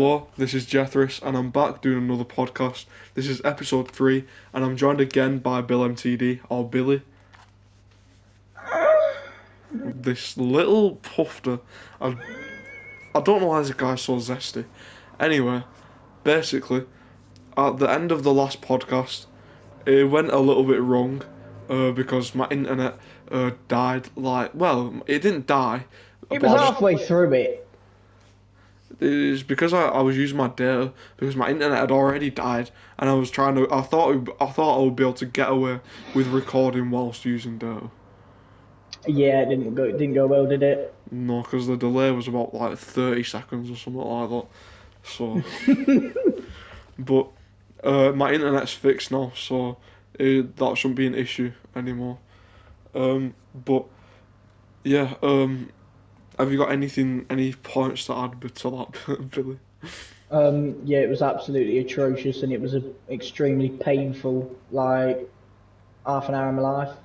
Hello, this is Jethris, and I'm back doing another podcast. This is episode 3, and I'm joined again by Bill MTD, or Billy. This little puffer. I don't know why this guy's so zesty. Anyway, basically, at the end of the last podcast, it went a little bit wrong, because my internet died. It didn't die. It was halfway through it. It's because I was using my data because my internet had already died, and I thought I would be able to get away with recording whilst using data. Yeah, it didn't go well, did it? No, because the delay was about 30 seconds or something like that. So, but my internet's fixed now, so that shouldn't be an issue anymore. But yeah. Have you got any points to add to that, Billy? Yeah, it was absolutely atrocious, and it was an extremely painful, half an hour of my life.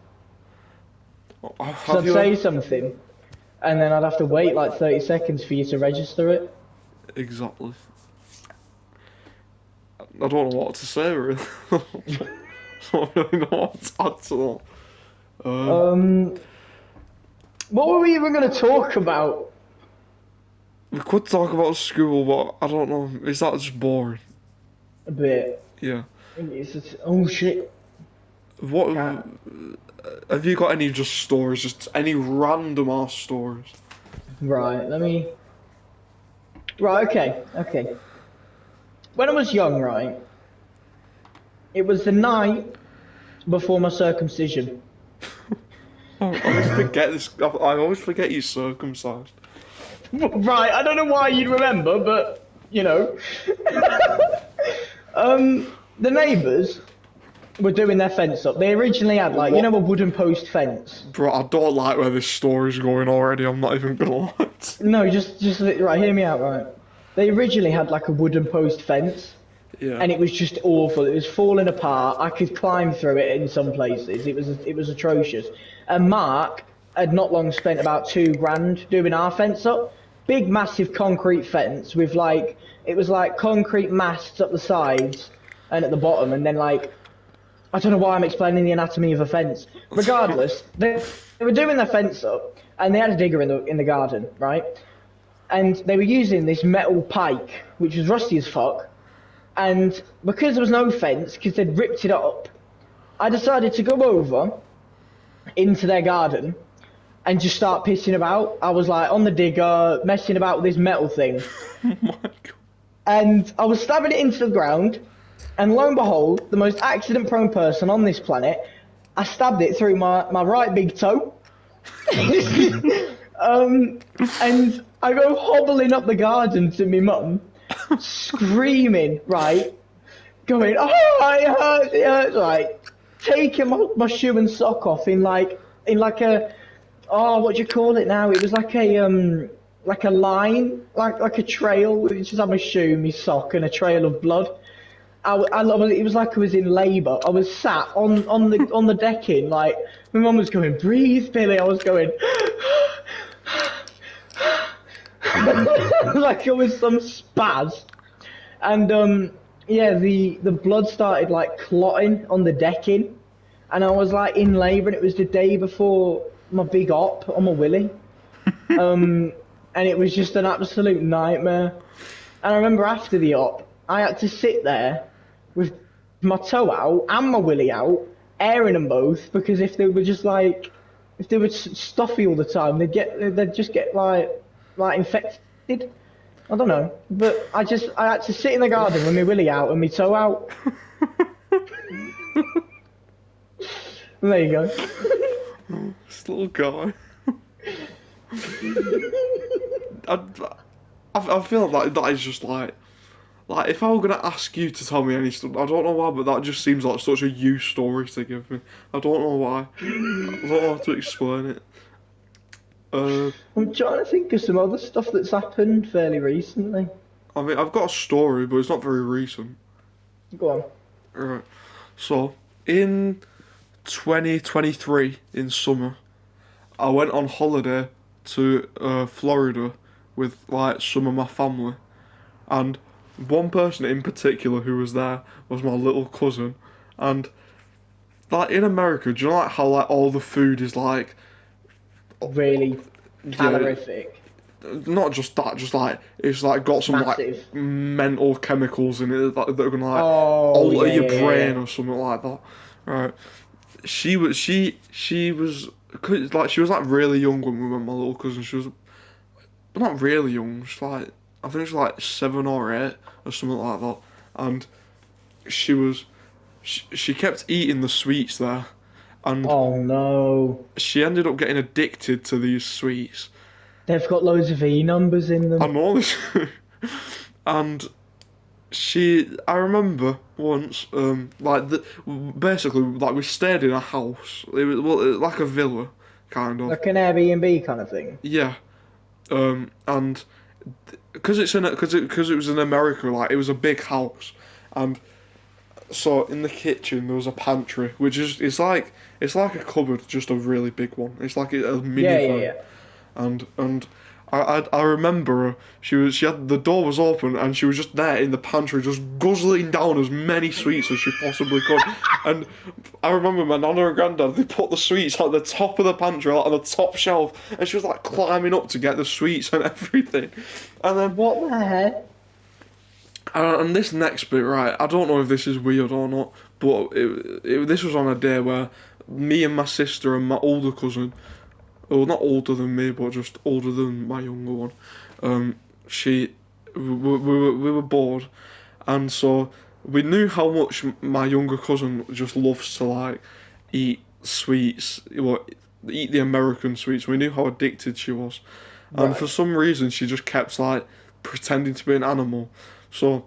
So I'd say something, and then I'd have to wait 30 seconds for you to register it. Exactly. I don't know what to say, really. I don't really know what to add to that. What were we even going to talk about? We could talk about school, but I don't know. Is that just boring? A bit. Yeah. Oh shit. What have you got? Any just stories? Just any random ass stories? Right. Right. Okay. When I was young, right, it was the night before my circumcision. I always forget this. I always forget you're circumcised. Right, I don't know why you'd remember, but you know. The neighbours were doing their fence up. They originally had a wooden post fence. Bro, I don't like where this story's going already. I'm not even gonna lie. No, just right. Hear me out, right. They originally had a wooden post fence. Yeah. And it was just awful. It was falling apart. I could climb through it in some places. It was atrocious. And Mark had not long spent about $2,000 doing our fence up. Big, massive concrete fence with it was concrete masts up the sides and at the bottom, and then I don't know why I'm explaining the anatomy of a fence. Regardless, they were doing their fence up, and they had a digger in the garden, right? And they were using this metal pike, which was rusty as fuck. And because there was no fence, because they'd ripped it up, I decided to go over into their garden and just start pissing about. I was on the digger, messing about with this metal thing. Oh my God. And I was stabbing it into the ground, and lo and behold, the most accident-prone person on this planet, I stabbed it through my right big toe. And I go hobbling up the garden to my mum, screaming, right, going, oh, it hurts, taking my shoe and sock off in a, oh, what do you call it now? It was like a line, like a trail, which is on my shoe, my sock, and a trail of blood. It was like I was in labour. I was sat on the decking, my mum was going, breathe, Billy. I was going, like it was some spaz. And yeah, the blood started clotting on the decking, and I was in labour, and it was the day before my big op on my willy. And it was just an absolute nightmare. And I remember after the op, I had to sit there with my toe out and my willy out, airing them both, because if they were just if they were stuffy all the time, they'd just get infected. I don't know, but I had to sit in the garden with my willy out and my toe out. There you go. This little guy. I feel like that is just if I were gonna ask you to tell me any stuff, I don't know why, but that just seems like such a you story to give me. I don't know why. I don't know how to explain it. I'm trying to think of some other stuff that's happened fairly recently. I mean, I've got a story, but it's not very recent. Go on. Right. So, in 2023, in summer, I went on holiday to Florida with some of my family, and one person in particular who was there was my little cousin, and like in America, do you know like how like all the food is like, Really yeah, calorific, not just that, just like it's like got some like massive. mental chemicals in it that are gonna like Oh alter yeah, your yeah, yeah, brain yeah. or something like that, right? She was 'cause, like she was like really young when we went. My little cousin, she was not really young. She's like I think she's like 7 or 8 or something like that, and she was she kept eating the sweets there, and Oh no, she ended up getting addicted to these sweets. they've got loads of E numbers in I them. know this, and I remember once, basically, like we stayed in a house. It was like a villa, kind of. Like an Airbnb kind of thing. Yeah. And because it was in America, like it was a big house, and so in the kitchen there was a pantry, which is it's like a cupboard, just a really big one. It's like a Yeah, yeah, minivan, yeah. and I remember her, she had the door was open and she was just there in the pantry just guzzling down as many sweets as she possibly could. And I remember my nana and granddad, they put the sweets at the top of the pantry, like on the top shelf, and she was like climbing up to get the sweets and everything. And then What the heck? and this next bit, right, I don't know if this is weird or not, but this was on a day where me and my sister and my older cousin, well, not older than me, but just older than my younger one. She, we were bored, and so we knew how much my younger cousin just loves to like eat sweets, well, eat the American sweets. We knew how addicted she was, and for Right. some reason she just kept like pretending to be an animal. So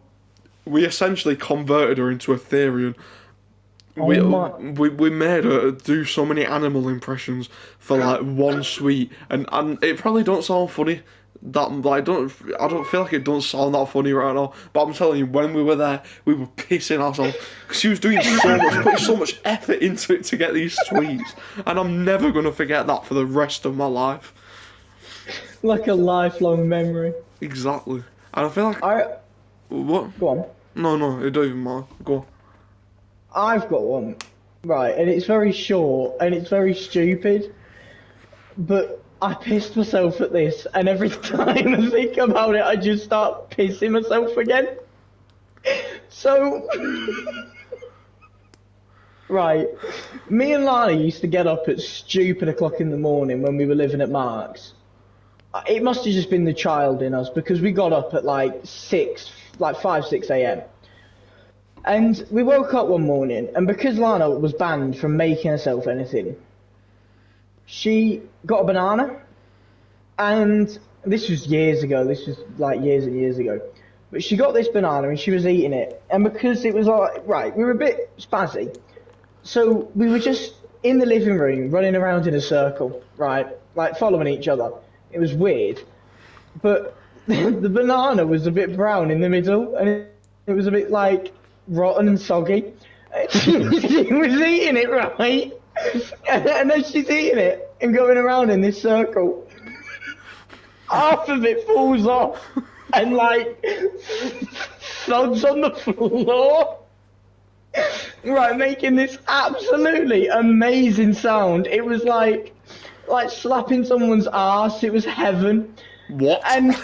we essentially converted her into a Therian. Oh my. We made her do so many animal impressions for like one sweet, and it probably don't sound funny. That like I don't feel like it don't sound that funny right now. But I'm telling you, when we were there, we were pissing ourselves because she was doing so much, putting so much effort into it to get these sweets, and I'm never gonna forget that for the rest of my life. Like a lifelong memory. Exactly, and I feel like I what? Go on. No, no, it don't even matter. Go. I've got one. Right, and it's very short and it's very stupid. But I pissed myself at this, and every time I think about it, I just start pissing myself again. So, right, me and Lana used to get up at stupid o'clock in the morning when we were living at Mark's. It must have just been the child in us because we got up at like 5, 6 a.m. And we woke up one morning, and because Lana was banned from making herself anything, she got a banana, and this was years ago, this was like years and years ago, but she got this banana and she was eating it, and because it was like, right, we were a bit spazzy, so we were just in the living room running around in a circle, right, like following each other. It was weird, but the banana was a bit brown in the middle, and it was a bit like rotten and soggy. She was eating it, right? And then she's eating it and going around in this circle. Half of it falls off and like thuds on the floor. Right, making this absolutely amazing sound. It was like slapping someone's ass. It was heaven. What? And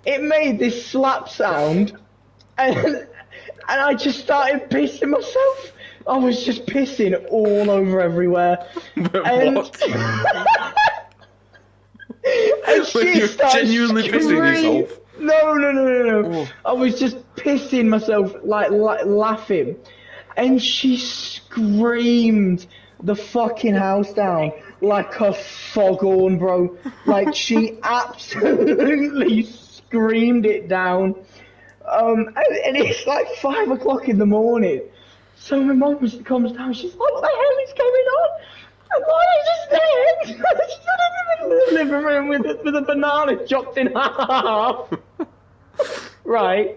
it made this slap sound, and I just started pissing myself. I was just pissing all over everywhere. And, What? and she Wait, you're started genuinely pissing yourself? No. Oh. I was just pissing myself, like laughing. And she screamed the fucking house down like a foghorn, bro. Like, she absolutely screamed it down. And it's like 5 o'clock in the morning. So my mum comes down, she's like, what the hell is going on? And Lana's just there. She's in the middle of the living room with a banana chopped in half. right?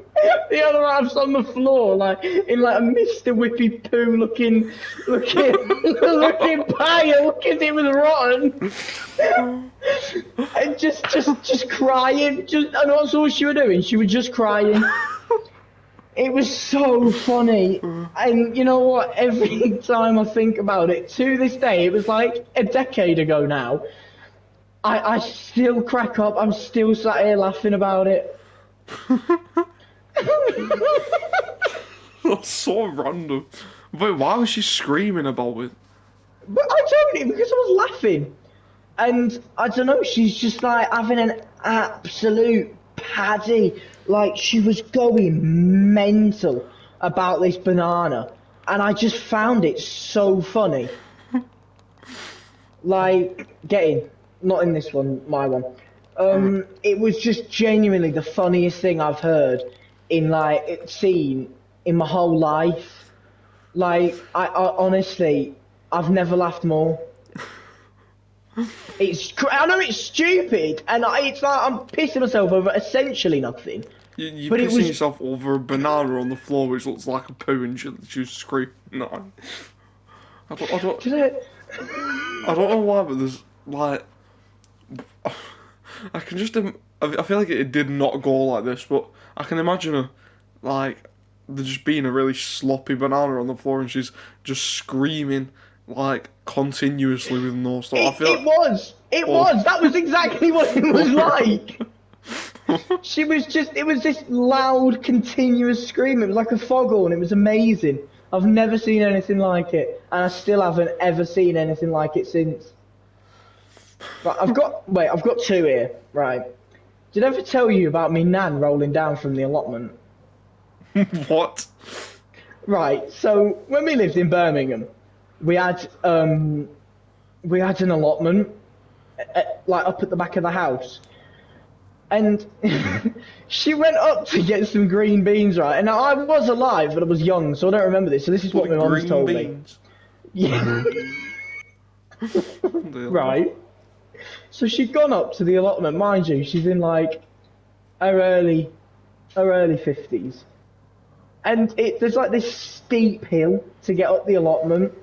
The other half's on the floor, like in like a Mr. Whippy Poo looking pile, because it was rotten. And just crying. And that's all she was doing. She was just crying. It was so funny. And you know what? Every time I think about it, to this day, it was like a decade ago now. I still crack up. I'm still sat here laughing about it. That's so random. But why was she screaming about it? But I told you because I was laughing. And I don't know, she's just like having an absolute paddy. Like she was going mental about this banana. And I just found it so funny. Like, not in this one, my one. It was just genuinely the funniest thing I've heard seen in my whole life. Like, I honestly, I've never laughed more. I know it's stupid, and it's like I'm pissing myself over essentially nothing. You're but pissing yourself over a banana on the floor which looks like a poo and she's screaming. No. I don't know why, but there's like... I can just... I feel like it did not go like this, but I can imagine her, like, there just being a really sloppy banana on the floor and she's just screaming, like, continuously with no stop. It was! That was exactly what it was like! It was this loud, continuous scream. It was like a foghorn. It was amazing. I've never seen anything like it, and I still haven't ever seen anything like it since. Right, I've got two here, right. Did I ever tell you about me nan rolling down from the allotment? What? Right, so when we lived in Birmingham, we had an allotment, like up at the back of the house. And she went up to get some green beans, right? And I was alive, but I was young, so I don't remember this. So this is what my mum's told me. Yeah. Right. So she'd gone up to the allotment, mind you, she's in like her early 50s. And there's like this steep hill to get up the allotment.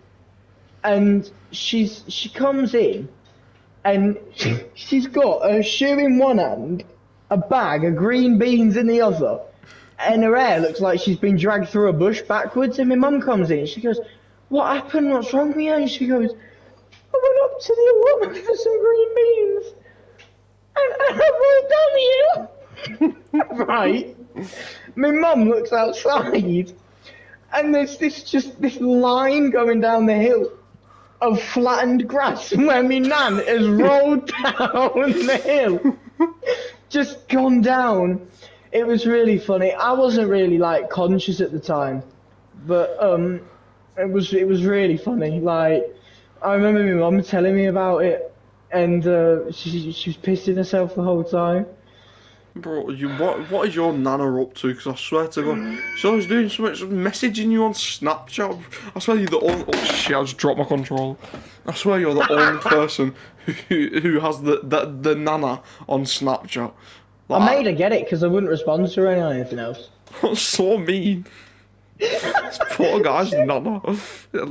And she comes in, and she's got her shoe in one hand, a bag of green beans in the other, and her hair looks like she's been dragged through a bush backwards. And my mum comes in, and she goes, "What happened? What's wrong with you?" And she goes, "I went up to the allotment for some green beans, and I rolled down the hill." Right. My mum looks outside, and there's this line going down the hill of flattened grass where my nan has rolled down the hill, just gone down. It was really funny. I wasn't really like conscious at the time, but it was really funny. Like, I remember my mum telling me about it, and she was pissing herself the whole time. Bro, what is your nana up to? Because I swear to God, she's always doing something, messaging you on Snapchat. I swear you're the only... Oh shit, I just dropped my control. I swear you're the only person who has the nana on Snapchat. Like, I made her get it because I wouldn't respond to her or anything else. That's so mean. This poor guy's nana.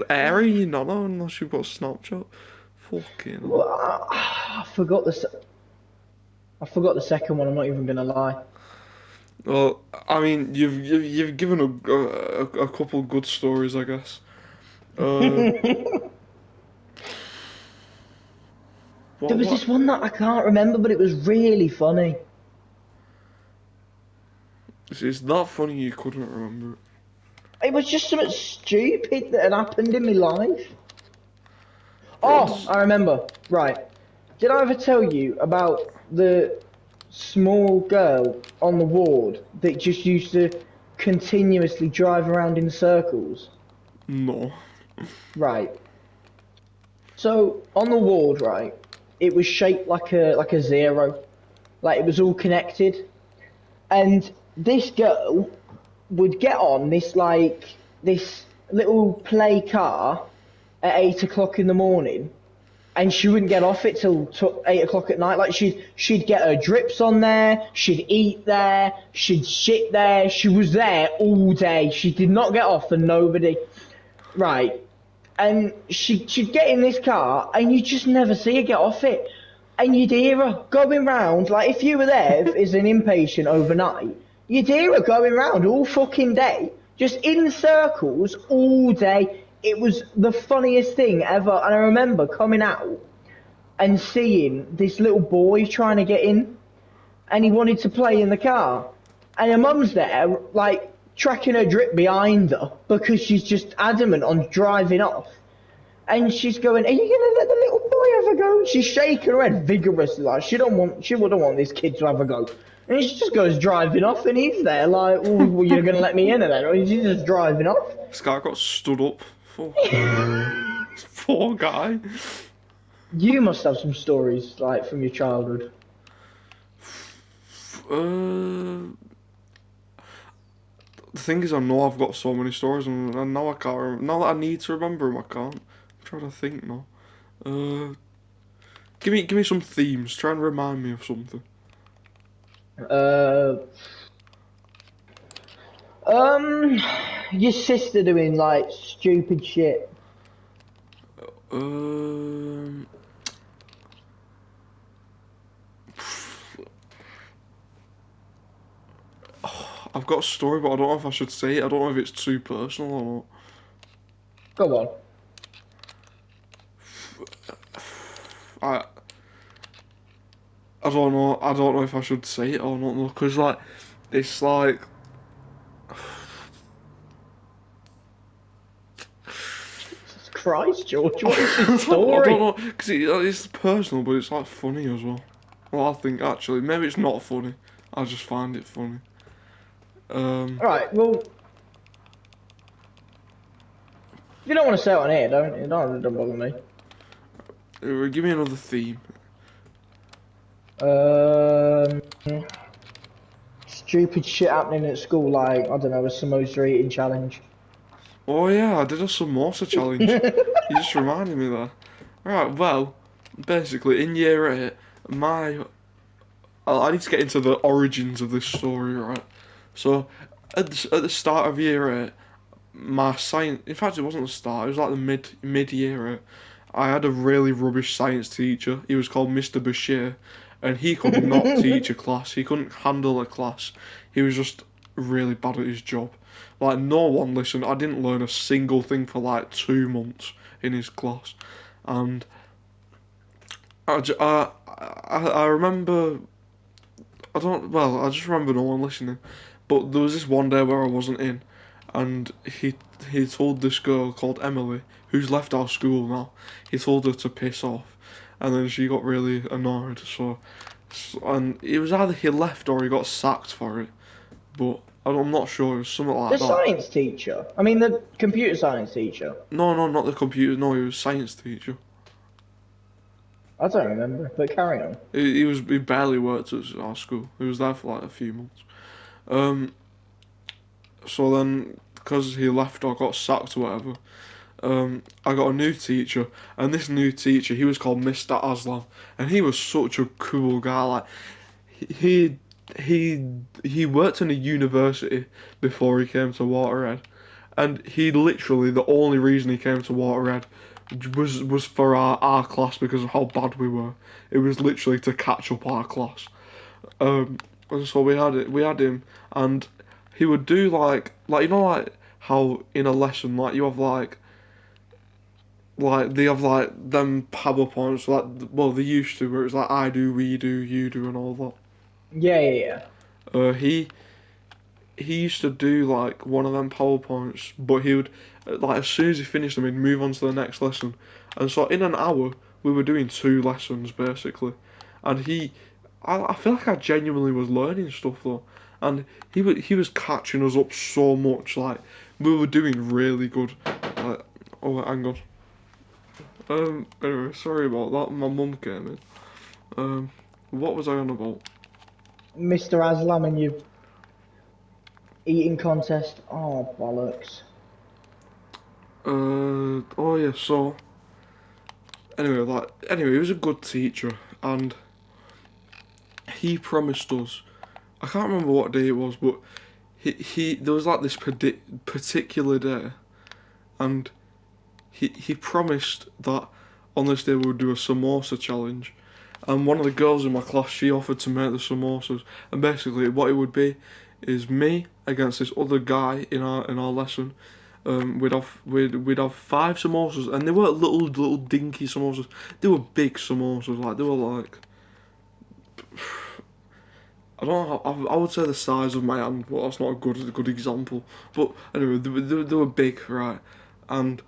Airy nana unless you've got Snapchat. Fucking... Well, I forgot the second one. I'm not even gonna lie. Well, I mean, you've given a couple good stories, I guess. There was this one that I can't remember, but it was really funny. It's that funny you couldn't remember it. It was just something stupid that had happened in my life. Oh, I remember. Right. Did I ever tell you about the small girl on the ward that just used to continuously drive around in circles? No. Right. So on the ward, right, it was shaped like a zero, like it was all connected, and this girl would get on this little play car at 8 o'clock in the morning, and she wouldn't get off it till 8 o'clock at night. Like she'd get her drips on there, she'd eat there, she'd shit there. She was there all day. She did not get off for nobody. Right. And she'd get in this car, and you just never see her get off it. And you'd hear her going round, like if you were there as an inpatient overnight, you'd hear her going round all fucking day, just in circles all day. It was the funniest thing ever. And I remember coming out and seeing this little boy trying to get in, and he wanted to play in the car. And her mum's there, like, tracking her drip behind her because she's just adamant on driving off. And she's going, "Are you gonna let the little boy have a go?" She's shaking her head vigorously, like she wouldn't want this kid to have a go. And she just goes driving off, and he's there like, "Well, you're gonna let me in?" And then, or she's just driving off. This guy got stood up for. Poor guy. You must have some stories like from your childhood. The thing is, I know I've got so many stories, and now I can't. Now that I need to remember them, I can't. I'm trying to think now. Give me some themes. Try and remind me of something. Your sister doing like stupid shit. I've got a story, but I don't know if I should say it. I don't know if it's too personal or not. Go on. I don't know. I don't know if I should say it or not, though, because like it's like. Jesus Christ, George, what is this I story? don't know, because it's personal, but it's like funny as well. Well, I think actually maybe it's not funny. I just find it funny. Alright, well, if you don't want to say it on here, don't bother me. Give me another theme. Stupid shit happening at school, like, I don't know, a samosa eating challenge. Oh yeah, I did a samosa challenge. You just reminded me there. Right, well, basically in year 8, I need to get into the origins of this story, right? So, at the start of year 8, my science, in fact it wasn't the start, it was like the mid year 8, I had a really rubbish science teacher. He was called Mr. Bashir, and he could not teach a class. He couldn't handle a class. He was just really bad at his job. Like, no one listened. I didn't learn a single thing for like 2 months in his class. And I remember, I just remember no one listening. But there was this one day where I wasn't in, and he told this girl called Emily, who's left our school now, he told her to piss off. And then she got really annoyed, and it was either he left or he got sacked for it. But I'm not sure, it was something like The that. science teacher? I mean, the computer science teacher? No, not the computer, no, he was science teacher. I don't remember, but carry on. He barely worked at our school. He was there for like a few months. So then, because he left or got sacked or whatever, I got a new teacher, and this new teacher, he was called Mr. Aslam, and he was such a cool guy. Like, he he worked in a university before he came to Waterhead, and he literally, the only reason he came to Waterhead was for our class because of how bad we were. It was literally to catch up our class. And so we had him, and he would do like you know, like how in a lesson, like you have like they have like them PowerPoints, like, well, they used to, where it's like I do, we do, you do, and all that. Yeah. He used to do like one of them PowerPoints, but he would, like, as soon as he finished them, he'd move on to the next lesson. And so in an hour, we were doing 2 lessons basically, and I feel like I genuinely was learning stuff though, and he was catching us up so much. Like, we were doing really good. Like, oh, hang on. Anyway, sorry about that. My mum came in. What was I on about? Mr. Aslam and you eating contest. Oh, bollocks. Oh yeah. So anyway, he was a good teacher, and he promised us. I can't remember what day it was, but he there was like this particular day, and he promised that on this day we would do a samosa challenge, and one of the girls in my class, she offered to make the samosas, and basically what it would be is me against this other guy in our lesson. We'd have 5 samosas, and they weren't little dinky samosas. They were big samosas, like they were like, I don't know. I would say the size of my hand, but that's not a good example. But anyway, they were big, right? And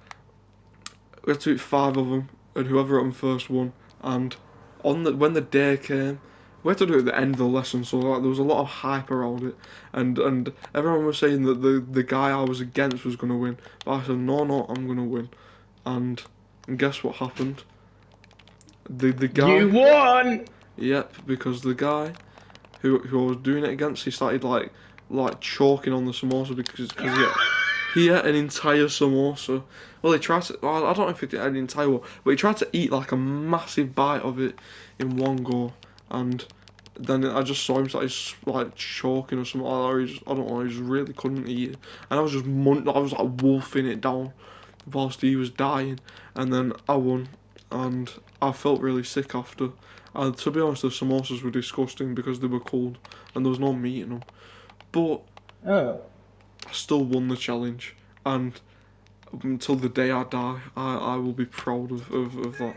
we had to eat 5 of them, and whoever ate them first won. And when the day came, we had to do it at the end of the lesson, so like, there was a lot of hype around it, and everyone was saying that the guy I was against was gonna win. But I said no, I'm gonna win. And guess what happened? The guy. You won. Yep, because the guy who I was doing it against, he started like choking on the samosa because he ate an entire samosa. Well, he tried to. Well, I don't know if he ate an entire one, but he tried to eat like a massive bite of it in one go, and then I just saw him start like choking or something like that. Or I don't know. He just really couldn't eat it, and I was just I was like wolfing it down whilst he was dying, and then I won, and I felt really sick after. And to be honest, the samosas were disgusting because they were cold and there was no meat in them. But Oh. I still won the challenge, and until the day I die, I will be proud of that.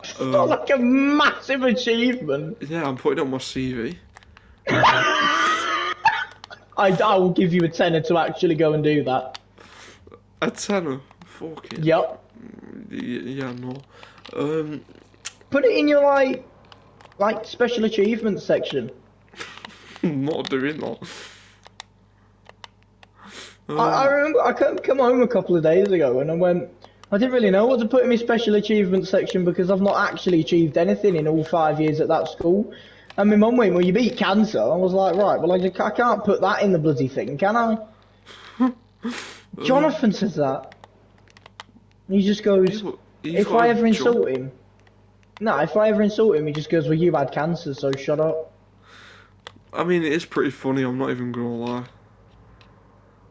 It's not like a massive achievement. Yeah, I'm putting it on my CV. I will give you a tenner to actually go and do that. A tenner? Fuck it. Yep. Yeah, no. Put it in your like special achievements section. I'm not doing that. I remember I come home a couple of days ago and I didn't really know what to put in my special achievements section because I've not actually achieved anything in all 5 years at that school. And my mum went, well, you beat cancer. I was like, right, well, I can't put that in the bloody thing, can I? Jonathan says that. He just goes, if I ever insult him... No, if I ever insult him, he just goes, well, you had cancer, so shut up. I mean, it is pretty funny, I'm not even gonna lie.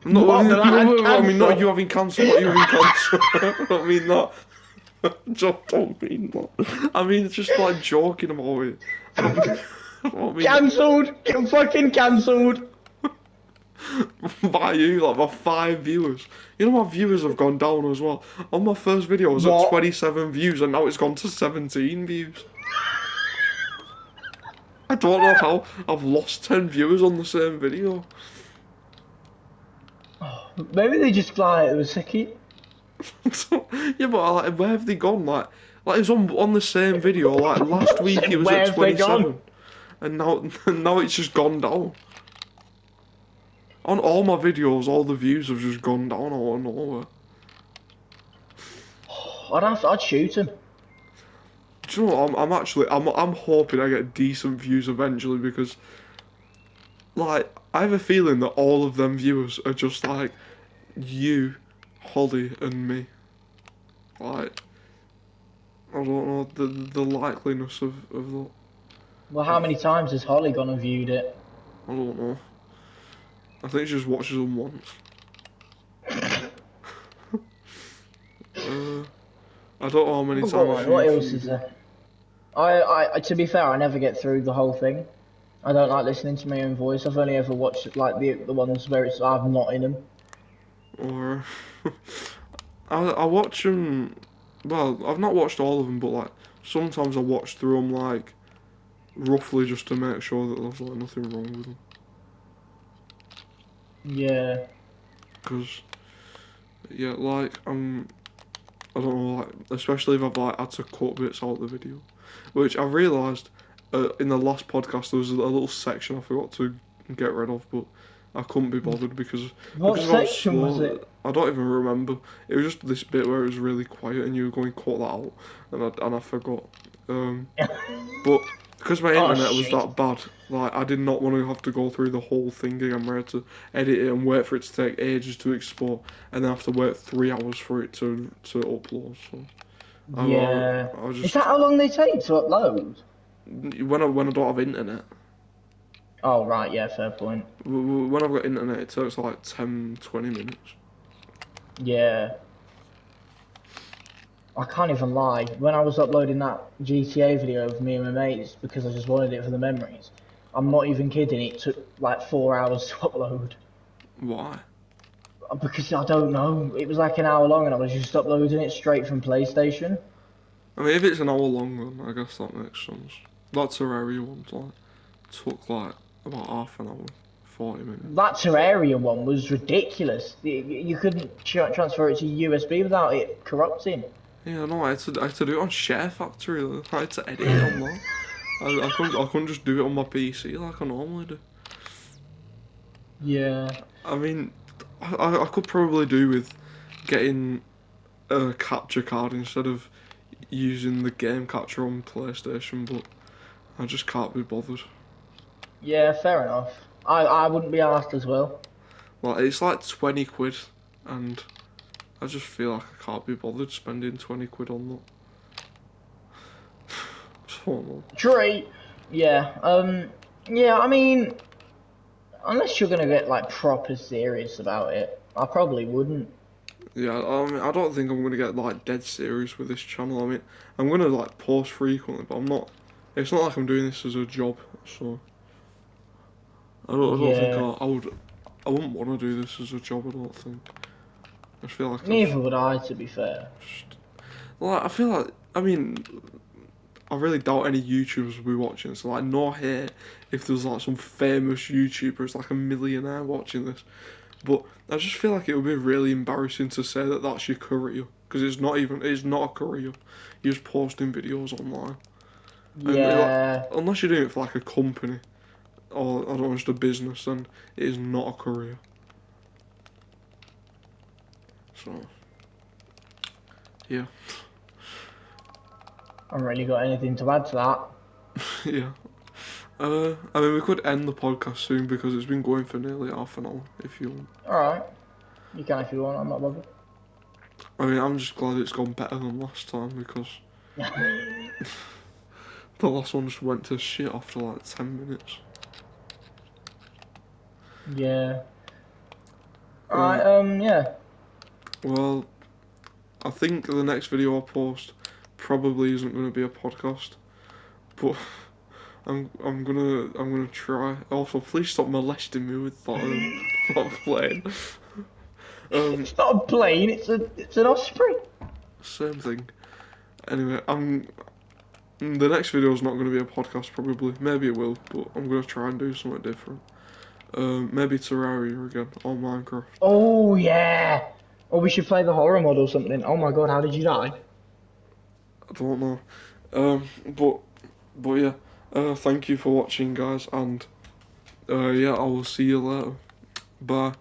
I mean, not you having cancer, not you having cancer. I don't mean that. Just don't mean that. I mean, it's just like joking about it. I don't mean Cancelled! Get fucking cancelled! by you, like my 5 viewers. You know my viewers have gone down as well. On my first video, I was at 27 views, and now it's gone to 17 views. I don't know how I've lost 10 viewers on the same video. Maybe they just it was sicky. Yeah, but like, where have they gone? Like it was on the same video. Like last week it was at 27, and now it's just gone down. On all my videos, all the views have just gone down out of nowhere. I'd shoot him. Do you know what? I'm hoping I get decent views eventually because, like, I have a feeling that all of them viewers are just like you, Holly, and me. Like, I don't know the likeliness of that. Well, how many times has Holly gone and viewed it? I don't know. I think she just watches them once. I don't know how many times. What else is there? I to be fair, I never get through the whole thing. I don't like listening to my own voice. I've only ever watched like the ones where I'm not in them. Or I watch them. Well, I've not watched all of them, but like sometimes I watch through them like roughly just to make sure that there's like nothing wrong with them. Yeah. Because yeah, like I don't know, like especially if I've like had to cut bits out of the video, which I realised in the last podcast there was a little section I forgot to get rid of, but I couldn't be bothered because What section was it? I don't even remember. It was just this bit where it was really quiet and you were going cut that out, and I forgot. But because my internet was that bad, like I did not want to have to go through the whole thing again where I had to edit it and wait for it to take ages to export, and then have to wait 3 hours for it to upload. So Yeah. I Is just that how long they take to upload? when I don't have internet. Oh, right, yeah, fair point. When I've got internet, it takes like 10, 20 minutes. Yeah. I can't even lie. When I was uploading that GTA video of me and my mates, because I just wanted it for the memories, I'm not even kidding, it took like 4 hours to upload. Why? Because I don't know, it was like an hour long and I was just uploading it straight from PlayStation. I mean, if it's an hour long, then I guess that makes sense. That Terraria one took like about half an hour, 40 minutes. That Terraria one was ridiculous. You couldn't transfer it to USB without it corrupting. Yeah, no, I had to do it on Share Factory. Though. I had to edit it on that. I couldn't just do it on my PC like I normally do. Yeah. I mean, I could probably do with getting a capture card instead of using the game capture on PlayStation, but I just can't be bothered. Yeah, fair enough. I wouldn't be asked as well. Like it's like 20 quid, and I just feel like I can't be bothered spending 20 quid on that. So, True. Yeah. Yeah, I mean, unless you're gonna get like proper serious about it, I probably wouldn't. yeah, I mean, I don't think I'm gonna get like dead serious with this channel. I mean, I'm gonna like post frequently, but I'm not. It's not like I'm doing this as a job, so I don't think Yeah. I wouldn't want to do this as a job. I don't think. I just feel like Neither would I, to be fair. I feel like I mean I really doubt any YouTubers will be watching. So like, no hate if there's like some famous YouTuber who's like a millionaire watching this. But I just feel like it would be really embarrassing to say that that's your career because it's not a career. You're just posting videos online, and like, Yeah. unless you're doing it for like a company or I don't know, just a business, then it is not a career. So yeah, I haven't really got anything to add to that. yeah. I mean, we could end the podcast soon because it's been going for nearly half an hour. If you want. Alright. You can if you want, I'm not bothered. I mean, I'm just glad it's gone better than last time because the last one just went to shit after like 10 minutes. Yeah. Uh, Alright, yeah. well, I think the next video I post probably isn't going to be a podcast, but I'm gonna try. Also, please stop molesting me with that plane. It's not a plane, it's an osprey. Same thing. Anyway, the next video is not going to be a podcast probably. Maybe it will, but I'm going to try and do something different. Maybe Terraria again or Minecraft. Oh yeah. Or we should play the horror mod or something. Oh my god, how did you die? I don't know. But yeah. Thank you for watching, guys, and yeah, I will see you later. Bye.